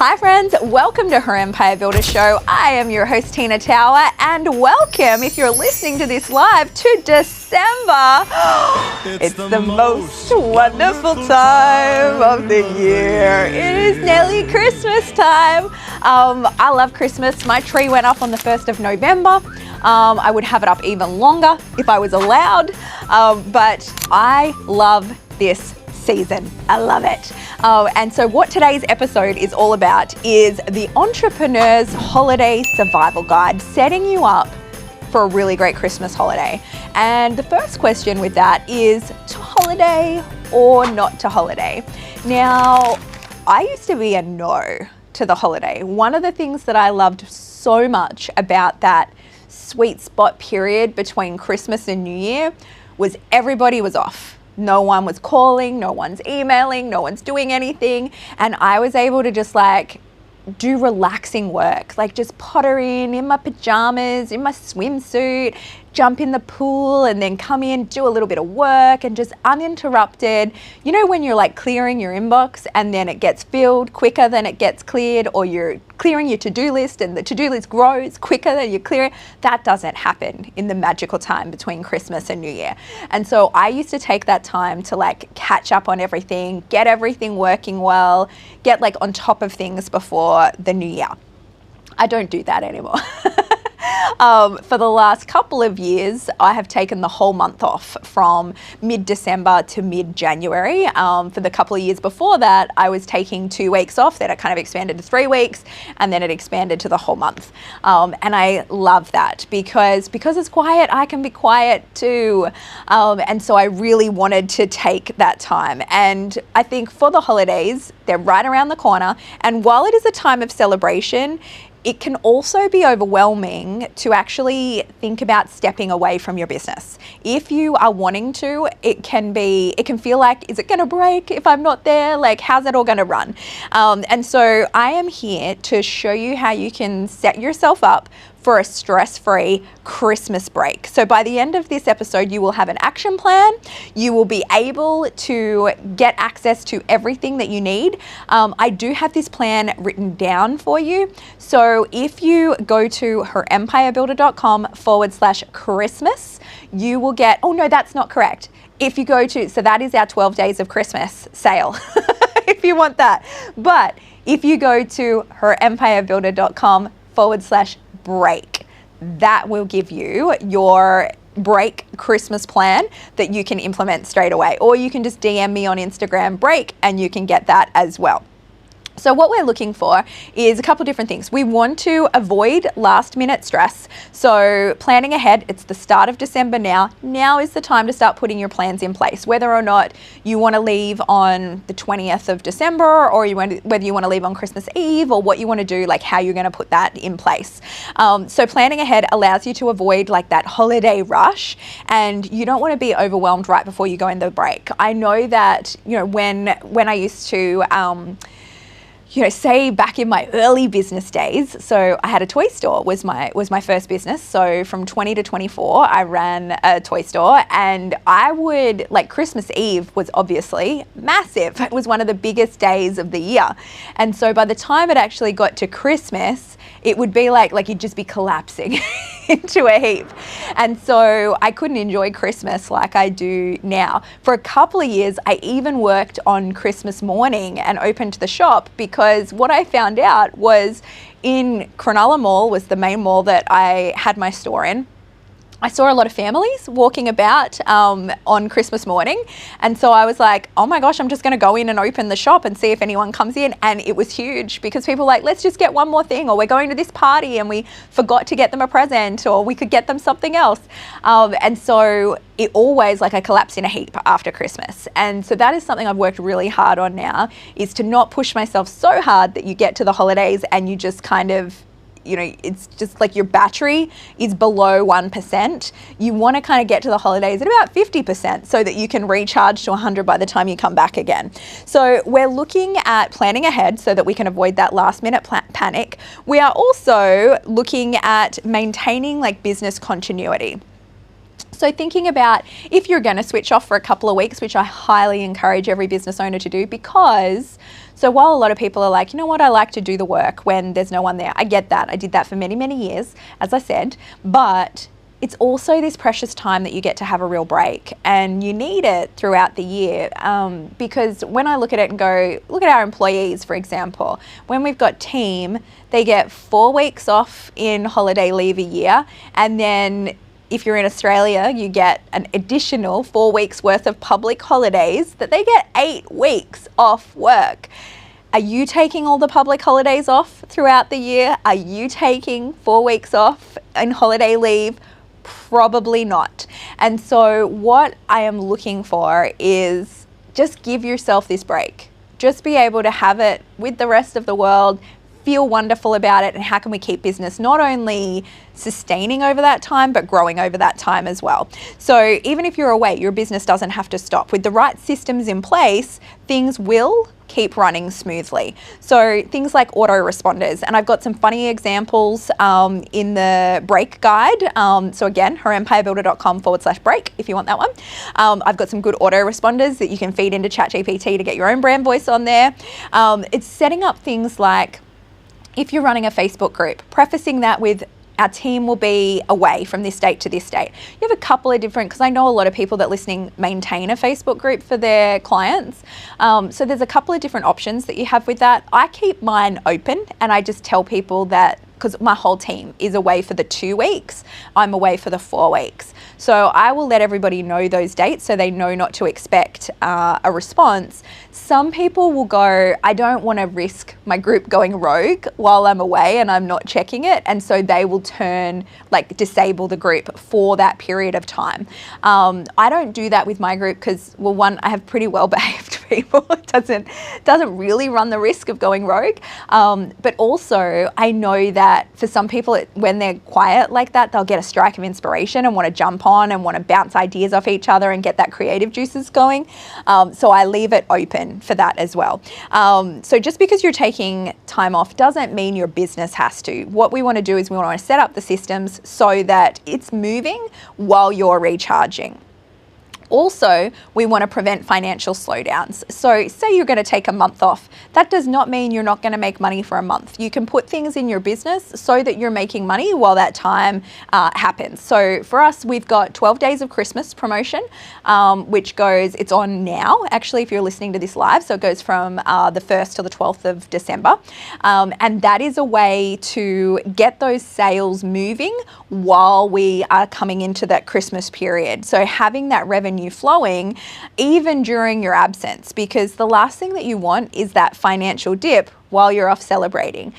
Hi friends, welcome to Her Empire Builder Show. I am your host Tina Tower, and welcome, if you're listening to this live, to December. It's the most wonderful time of the year. It is nearly Christmas time. I love Christmas. My tree went up on the 1st of November. I would have it up even longer if I was allowed, but I love this season. I love it. And so what today's episode is all about is the Entrepreneur's Holiday Survival Guide, setting you up for a really great Christmas holiday. And the first question with that is, to holiday or not to holiday? Now, I used to be a no to the holiday. One of the things that I loved so much about that sweet spot period between Christmas and New Year was everybody was off. No one was calling, no one's emailing, no one's doing anything. And I was able to just do relaxing work, like just potter in my pajamas, in my swimsuit, jump in the pool and then come in, do a little bit of work and just uninterrupted. You know, when you're like clearing your inbox and then it gets filled quicker than it gets cleared, or you're clearing your to-do list and the to-do list grows quicker than you're clearing. That doesn't happen in the magical time between Christmas and New Year. And so I used to take that time to catch up on everything, get everything working well, get on top of things before the New Year. I don't do that anymore. For the last couple of years, I have taken the whole month off from mid-December to mid-January. For the couple of years before that, I was taking 2 weeks off, then it kind of expanded to 3 weeks, and then it expanded to the whole month. And I love that because it's quiet, I can be quiet too. And so I really wanted to take that time. And I think for the holidays, they're right around the corner. And while it is a time of celebration, it can also be overwhelming to actually think about stepping away from your business. If you are wanting to, it can feel like, is it going to break if I'm not there? How's it all going to run? And so I am here to show you how you can set yourself up for a stress-free Christmas break. So by the end of this episode, you will have an action plan. You will be able to get access to everything that you need. I do have this plan written down for you. So if you go to herempirebuilder.com/Christmas, you will get, oh no, that's not correct. If you go to, so that is our 12 days of Christmas sale, if you want that. But if you go to herempirebuilder.com/break, that will give you your break Christmas plan that you can implement straight away. Or you can just DM me on Instagram break and you can get that as well. So what we're looking for is a couple different things. We want to avoid last minute stress. So planning ahead, it's the start of December now. Now is the time to start putting your plans in place, whether or not you want to leave on the 20th of December, or whether you want to leave on Christmas Eve, or what you want to do, how you're going to put that in place. So planning ahead allows you to avoid that holiday rush, and you don't want to be overwhelmed right before you go into the break. I know that, when I used to, say back in my early business days, so I had a toy store, was my first business. So from 20 to 24, I ran a toy store, and I would, Christmas Eve was obviously massive. It was one of the biggest days of the year. And so by the time it actually got to Christmas, it would be like you'd just be collapsing into a heap. And so I couldn't enjoy Christmas like I do now. For a couple of years, I even worked on Christmas morning and opened the shop, because what I found out was in Cronulla Mall, was the main mall that I had my store in. I saw a lot of families walking about on Christmas morning. And so I was like, oh my gosh, I'm just going to go in and open the shop and see if anyone comes in. And it was huge, because people were like, let's just get one more thing, or we're going to this party and we forgot to get them a present, or we could get them something else. And so it always, I collapse in a heap after Christmas. And so that is something I've worked really hard on now, is to not push myself so hard that you get to the holidays and you just kind of, it's just your battery is below 1%. You want to kind of get to the holidays at about 50% so that you can recharge to 100 by the time you come back again. So we're looking at planning ahead so that we can avoid that last minute panic. We are also looking at maintaining business continuity. So thinking about if you're going to switch off for a couple of weeks, which I highly encourage every business owner to do, because So while a lot of people are like, you know what, I like to do the work when there's no one there. I get that. I did that for many, many years, as I said, but it's also this precious time that you get to have a real break, and you need it throughout the year, because when I look at it and go, look at our employees, for example, when we've got team, they get 4 weeks off in holiday leave a year, and then if you're in Australia, you get an additional 4 weeks worth of public holidays that they get 8 weeks off work. Are you taking all the public holidays off throughout the year? Are you taking 4 weeks off in holiday leave? Probably not. And so what I am looking for is just give yourself this break. Just be able to have it with the rest of the world, feel wonderful about it, and how can we keep business not only sustaining over that time, but growing over that time as well. So even if you're away, your business doesn't have to stop. With the right systems in place, things will keep running smoothly. So things like autoresponders, and I've got some funny examples in the break guide. So again, hereempirebuilder.com/break if you want that one. I've got some good autoresponders that you can feed into ChatGPT to get your own brand voice on there. It's setting up things like, if you're running a Facebook group, prefacing that with, our team will be away from this date to this date. You have a couple of different, because I know a lot of people that listening maintain a Facebook group for their clients. So there's a couple of different options that you have with that. I keep mine open, and I just tell people that, because my whole team is away for the 2 weeks, I'm away for the 4 weeks. So I will let everybody know those dates so they know not to expect a response. Some people will go, I don't want to risk my group going rogue while I'm away and I'm not checking it. And so they will disable the group for that period of time. I don't do that with my group because, well, one, I have pretty well behaved people. It doesn't really run the risk of going rogue. But also I know that for some people, when they're quiet like that, they'll get a strike of inspiration and want to jump on and want to bounce ideas off each other and get that creative juices going. So I leave it open for that as well. So just because you're taking time off doesn't mean your business has to. What we want to do is we want to set up the systems so that it's moving while you're recharging. Also, we want to prevent financial slowdowns. So say you're going to take a month off. That does not mean you're not going to make money for a month. You can put things in your business so that you're making money while that time happens. So for us, we've got 12 days of Christmas promotion, which it's on now, actually, if you're listening to this live. So it goes from the 1st to the 12th of December. And that is a way to get those sales moving while we are coming into that Christmas period. So having that revenue flowing even during your absence, because the last thing that you want is that financial dip while you're off celebrating.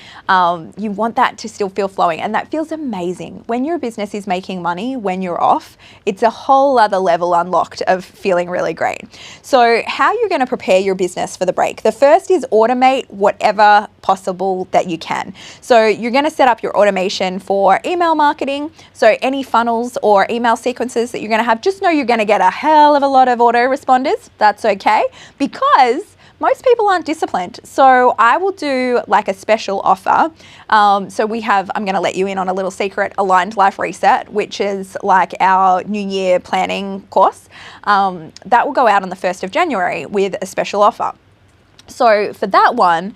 You want that to still feel flowing, and that feels amazing. When your business is making money when you're off, it's a whole other level unlocked of feeling really great. So how you're going to prepare your business for the break. The first is automate whatever possible that you can. So you're going to set up your automation for email marketing. So any funnels or email sequences that you're going to have, just know you're going to get a hell of a lot of autoresponders. That's okay, because most people aren't disciplined. So I will do like a special offer. So we have, I'm going to let you in on a little secret, Aligned Life Reset, which is like our New Year planning course. That will go out on the 1st of January with a special offer. So for that one,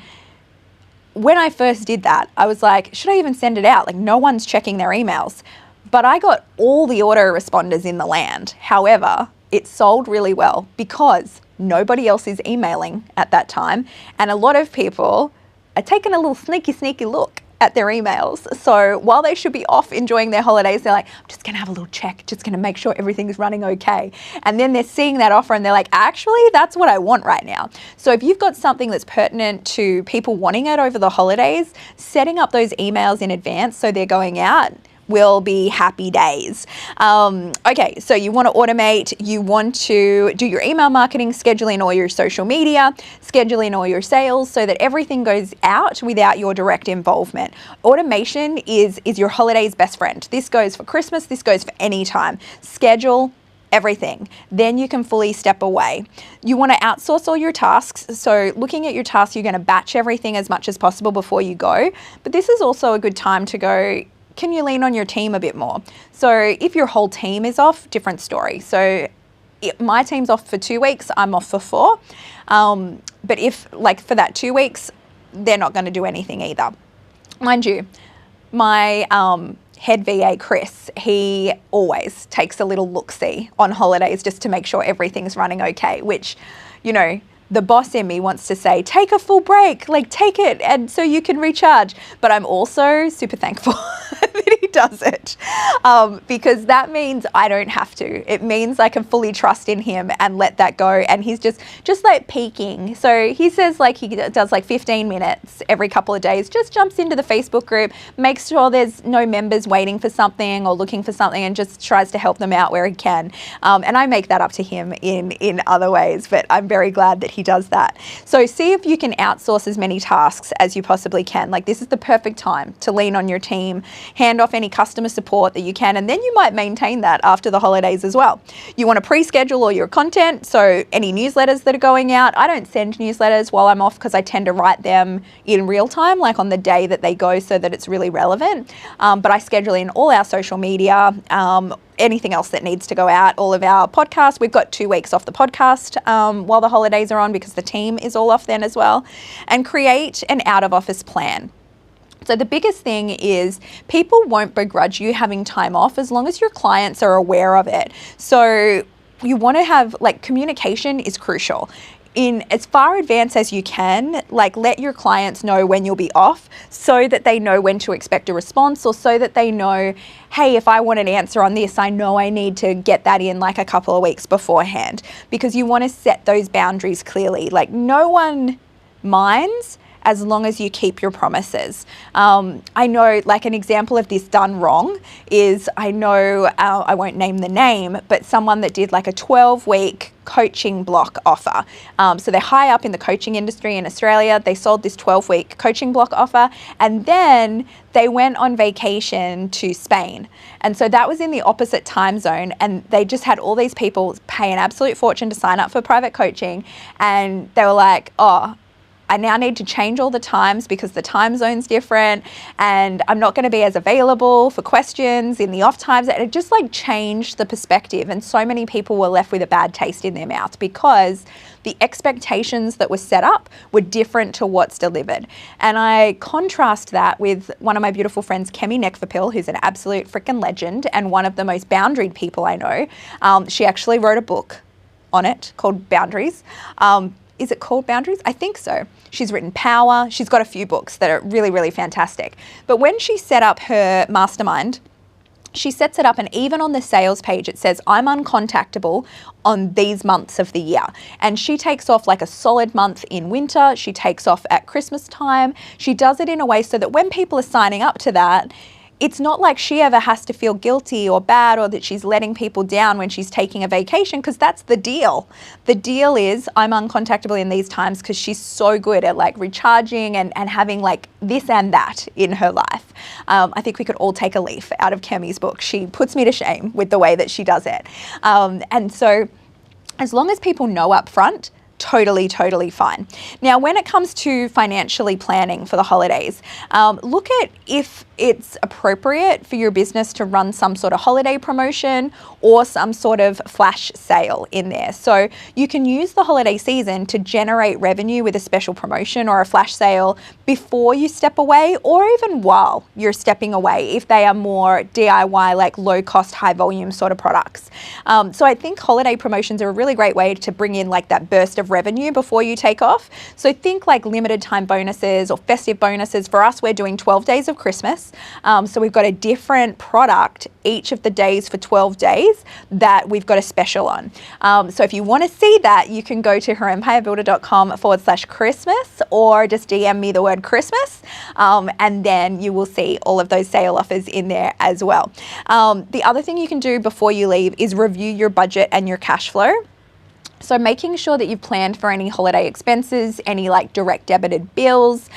when I first did that, I was like, should I even send it out? Like, no one's checking their emails. But I got all the autoresponders in the land. However, it sold really well because nobody else is emailing at that time. And a lot of people are taking a little sneaky look at their emails. So while they should be off enjoying their holidays, they're like, I'm just going to have a little check, just going to make sure everything's running okay. And then they're seeing that offer and they're like, actually, that's what I want right now. So if you've got something that's pertinent to people wanting it over the holidays, setting up those emails in advance so they're going out will be happy days. Okay, so you want to automate, you want to do your email marketing, scheduling all your social media, scheduling all your sales so that everything goes out without your direct involvement. Automation is your holiday's best friend. This goes for Christmas, this goes for any time. Schedule everything. Then you can fully step away. You want to outsource all your tasks. So looking at your tasks, you're going to batch everything as much as possible before you go. But this is also a good time to go, can you lean on your team a bit more? So if your whole team is off, different story. So my team's off for 2 weeks, I'm off for 4. But if like for that 2 weeks, they're not going to do anything either. Mind you, my head VA, Chris, he always takes a little look-see on holidays just to make sure everything's running okay, which, you know, the boss in me wants to say, take a full break, like take it, and so you can recharge. But I'm also super thankful that he does it, because that means I don't have to. It means I can fully trust in him and let that go. And he's just like peeking. So he says like he does like 15 minutes every couple of days, just jumps into the Facebook group, makes sure there's no members waiting for something or looking for something, and just tries to help them out where he can. And I make that up to him in other ways, but I'm very glad that he does that. So see if you can outsource as many tasks as you possibly can. Like this is the perfect time to lean on your team, hand off any customer support that you can, and then you might maintain that after the holidays as well. You want to pre-schedule all your content, so any newsletters that are going out. I don't send newsletters while I'm off because I tend to write them in real time, like on the day that they go, so that it's really relevant. But I schedule in all our social media, anything else that needs to go out, all of our podcasts. We've got 2 weeks off the podcast while the holidays are on because the team is all off then as well. And create an out-of-office plan. So the biggest thing is people won't begrudge you having time off as long as your clients are aware of it. So you want to have, like, communication is crucial. In as far advance as you can, like let your clients know when you'll be off so that they know when to expect a response, or so that they know, hey, if I want an answer on this, I know I need to get that in like a couple of weeks beforehand, because you want to set those boundaries clearly. Like no one minds as long as you keep your promises. I know, like an example of this done wrong is, I know, I won't name the name, but someone that did like a 12-week coaching block offer. So they're high up in the coaching industry in Australia. They sold this 12-week coaching block offer, and then they went on vacation to Spain. And so that was in the opposite time zone, and they just had all these people pay an absolute fortune to sign up for private coaching, and they were like, oh, I now need to change all the times because the time zone's different, and I'm not going to be as available for questions in the off times. And it just like changed the perspective. And so many people were left with a bad taste in their mouth because the expectations that were set up were different to what's delivered. And I contrast that with one of my beautiful friends, Kemi Nekvapil, who's an absolute freaking legend and one of the most boundaried people I know. She actually wrote a book on it called Boundaries. Is it called Boundaries? I think so. She's written Power. She's got a few books that are really, really fantastic. But when she set up her mastermind, she sets it up, and even on the sales page, it says, I'm uncontactable on these months of the year. And she takes off like a solid month in winter. She takes off at Christmas time. She does it in a way so that when people are signing up to that, it's not like she ever has to feel guilty or bad, or that she's letting people down when she's taking a vacation, because that's the deal. The deal is I'm uncontactable in these times because she's so good at like recharging and having like this and that in her life. I think we could all take a leaf out of Kemi's book. She puts me to shame with the way that she does it. And so as long as people know up front, totally fine. Now, when it comes to financially planning for the holidays, look at if it's appropriate for your business to run some sort of holiday promotion or some sort of flash sale in there. So you can use the holiday season to generate revenue with a special promotion or a flash sale before you step away, or even while you're stepping away, if they are more DIY, like low cost, high volume sort of products. So I think holiday promotions are a really great way to bring in like that burst of revenue before you take off. So think like limited time bonuses or festive bonuses. For us, we're doing 12 days of Christmas. So we've got a different product each of the days for 12 days that we've got a special on. So if you want to see that, you can go to herempirebuilder.com/Christmas, or just DM me the word Christmas, and then you will see all of those sale offers in there as well. The other thing you can do before you leave is review your budget and your cash flow. So making sure that you've planned for any holiday expenses, any like direct debited bills,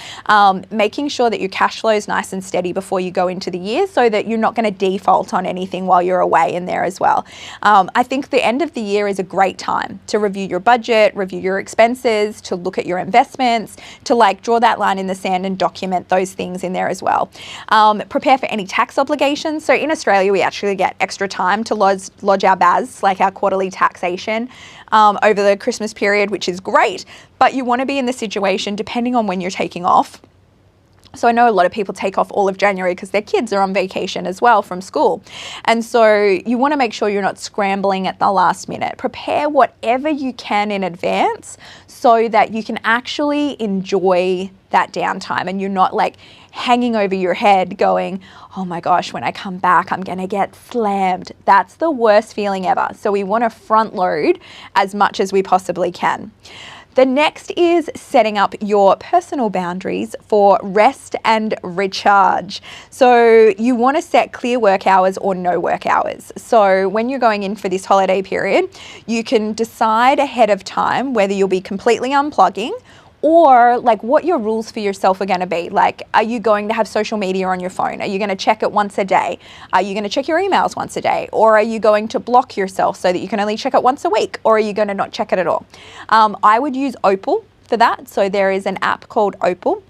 making sure that your cash flow is nice and steady before you go into the year, so that you're not going to default on anything while you're away in there as well. I think the end of the year is a great time to review your budget, review your expenses, to look at your investments, to like draw that line in the sand and document those things in there as well. Prepare for any tax obligations. So in Australia, we actually get extra time to lodge our BAS, like our quarterly taxation. over the Christmas period, which is great, but you want to be in the situation depending on when you're taking off. So I know a lot of people take off all of January because their kids are on vacation as well from school. And so you want to make sure you're not scrambling at the last minute. Prepare whatever you can in advance so that you can actually enjoy that downtime and you're not like hanging over your head going, oh my gosh, when I come back, I'm going to get slammed. That's the worst feeling ever. So we want to front load as much as we possibly can. The next is setting up your personal boundaries for rest and recharge. So you want to set clear work hours or no work hours. So when you're going in for this holiday period, you can decide ahead of time whether you'll be completely unplugging or like what your rules for yourself are going to be. Like, are you going to have social media on your phone? Are you going to check it once a day? Are you going to check your emails once a day? Or are you going to block yourself so that you can only check it once a week? Or are you going to not check it at all? I would use Opal for that. So there is an app called Opal,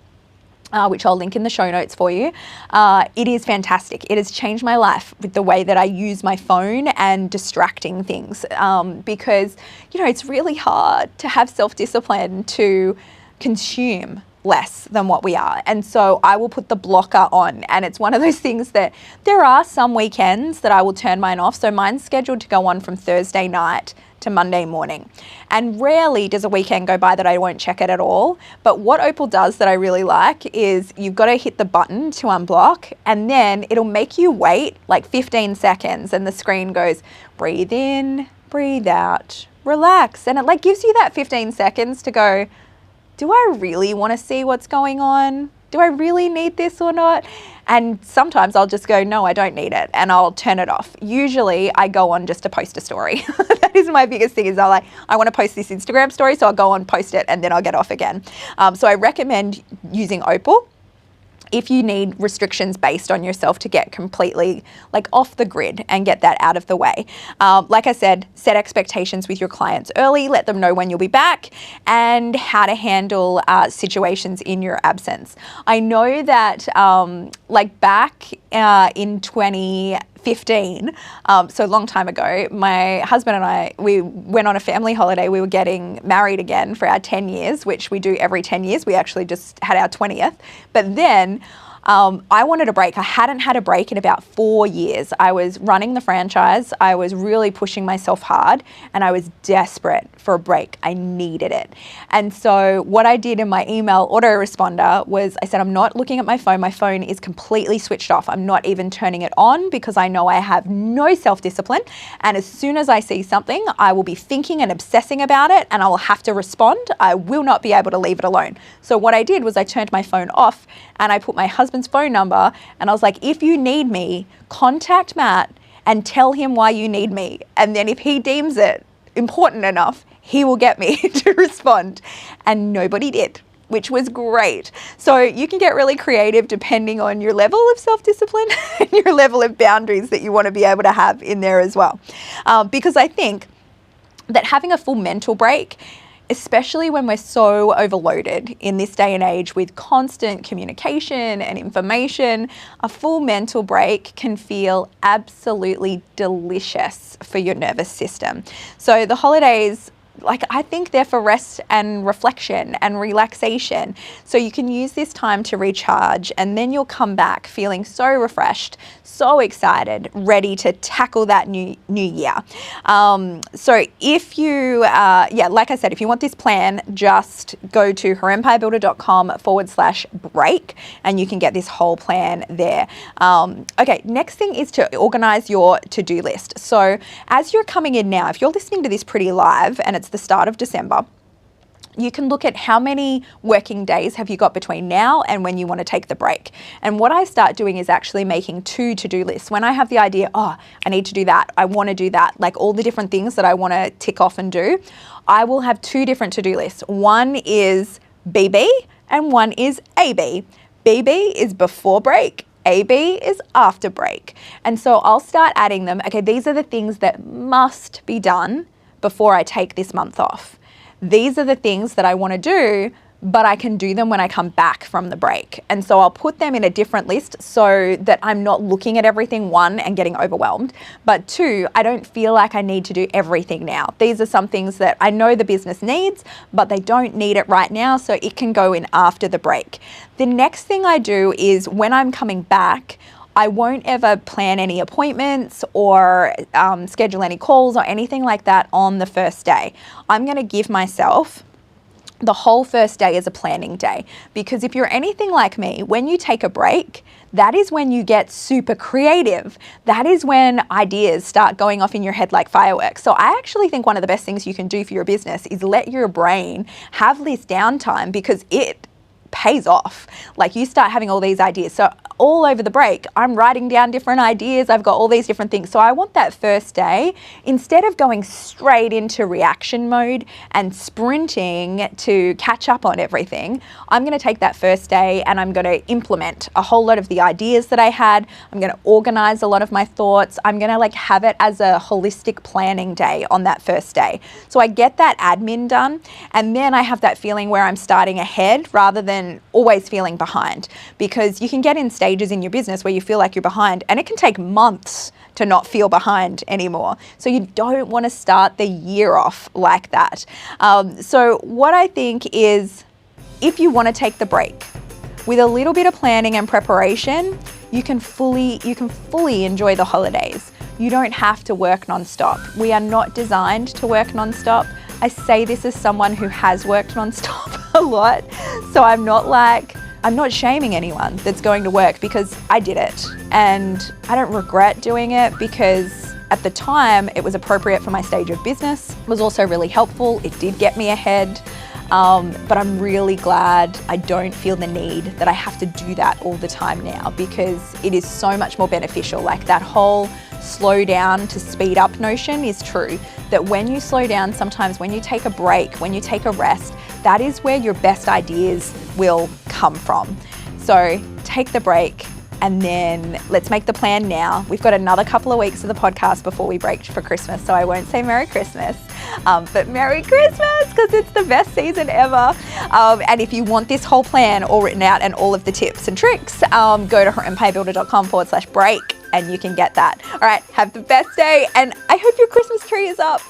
which I'll link in the show notes for you. It is fantastic. It has changed my life with the way that I use my phone and distracting things because, you know, it's really hard to have self-discipline to consume less than what we are. And so I will put the blocker on, and it's one of those things that there are some weekends that I will turn mine off. So mine's scheduled to go on from Thursday night to Monday morning. And rarely does a weekend go by that I won't check it at all. But what Opal does that I really like is you've got to hit the button to unblock, and then it'll make you wait like 15 seconds and the screen goes, breathe in, breathe out, relax. And it like gives you that 15 seconds to go, do I really want to see what's going on? Do I really need this or not? And sometimes I'll just go, no, I don't need it, and I'll turn it off. Usually I go on just to post a story. That is my biggest thing is I want to post this Instagram story, so I'll go on, post it, and then I'll get off again. So I recommend using Opal if you need restrictions based on yourself to get completely like off the grid and get that out of the way. Like I said, set expectations with your clients early, let them know when you'll be back and how to handle situations in your absence. I know that like back in 2015, so a long time ago, my husband and I, we went on a family holiday. We were getting married again for our 10 years, which we do every 10 years. We actually just had our 20th. But then I wanted a break. I hadn't had a break in about 4 years. I was running the franchise. I was really pushing myself hard and I was desperate for a break. I needed it. And so what I did in my email autoresponder was I said, I'm not looking at my phone. My phone is completely switched off. I'm not even turning it on because I know I have no self-discipline. And as soon as I see something, I will be thinking and obsessing about it and I will have to respond. I will not be able to leave it alone. So what I did was I turned my phone off and I put my husband's phone number and I was like, if you need me, contact Matt and tell him why you need me. And then if he deems it important enough, he will get me to respond. And nobody did, which was great. So you can get really creative depending on your level of self-discipline and your level of boundaries that you want to be able to have in there as well. Because I think that having a full mental break, especially when we're so overloaded in this day and age with constant communication and information, a full mental break can feel absolutely delicious for your nervous system. So the holidays, like I think they're for rest and reflection and relaxation. So you can use this time to recharge and then you'll come back feeling so refreshed, so excited, ready to tackle that new year. So if you, like I said, if you want this plan, just go to herempirebuilder.com/break and you can get this whole plan there. Okay, next thing is to organize your to-do list. So as you're coming in now, if you're listening to this pretty live and it's the start of December, you can look at how many working days have you got between now and when you want to take the break. And what I start doing is actually making 2 to-do lists. When I have the idea, oh, I need to do that, I want to do that, like all the different things that I want to tick off and do, I will have 2 different to-do lists. One is BB and one is AB. BB is before break. AB is after break. And so I'll start adding them. Okay, these are the things that must be done before I take this month off. These are the things that I want to do but I can do them when I come back from the break. And so I'll put them in a different list so that I'm not looking at everything, one, and getting overwhelmed, but two, I don't feel like I need to do everything now. These are some things that I know the business needs, but they don't need it right now, so it can go in after the break. The next thing I do is when I'm coming back, I won't ever plan any appointments or schedule any calls or anything like that on the first day. I'm going to give myself the whole first day is a planning day, because if you're anything like me, when you take a break, that is when you get super creative. That is when ideas start going off in your head like fireworks. So I actually think one of the best things you can do for your business is let your brain have this downtime, because it pays off. Like, you start having all these ideas. So all over the break, I'm writing down different ideas. I've got all these different things. So I want that first day, instead of going straight into reaction mode and sprinting to catch up on everything, I'm going to take that first day and I'm going to implement a whole lot of the ideas that I had. I'm going to organize a lot of my thoughts. I'm going to have it as a holistic planning day on that first day. So I get that admin done, and then I have that feeling where I'm starting ahead rather than always feeling behind, because you can get in stages in your business where you feel like you're behind, and it can take months to not feel behind anymore. So you don't want to start the year off like that. So what I think is, if you want to take the break with a little bit of planning and preparation, you can fully enjoy the holidays. You don't have to work nonstop. We are not designed to work nonstop. I say this as someone who has worked nonstop a lot, so I'm not shaming anyone that's going to work, because I did it and I don't regret doing it, because at the time it was appropriate for my stage of business. It was also really helpful. It did get me ahead. But I'm really glad I don't feel the need that I have to do that all the time now, because it is so much more beneficial. Like, that whole slow down to speed up notion is true, that when you slow down, sometimes when you take a break, when you take a rest, that is where your best ideas will come from. So take the break, and then let's make the plan now. We've got another couple of weeks of the podcast before we break for Christmas, so I won't say Merry Christmas, but Merry Christmas, because it's the best season ever. And if you want this whole plan all written out and all of the tips and tricks, go to herempirebuilder.com/break and you can get that. All right, have the best day, and I hope your Christmas tree is up.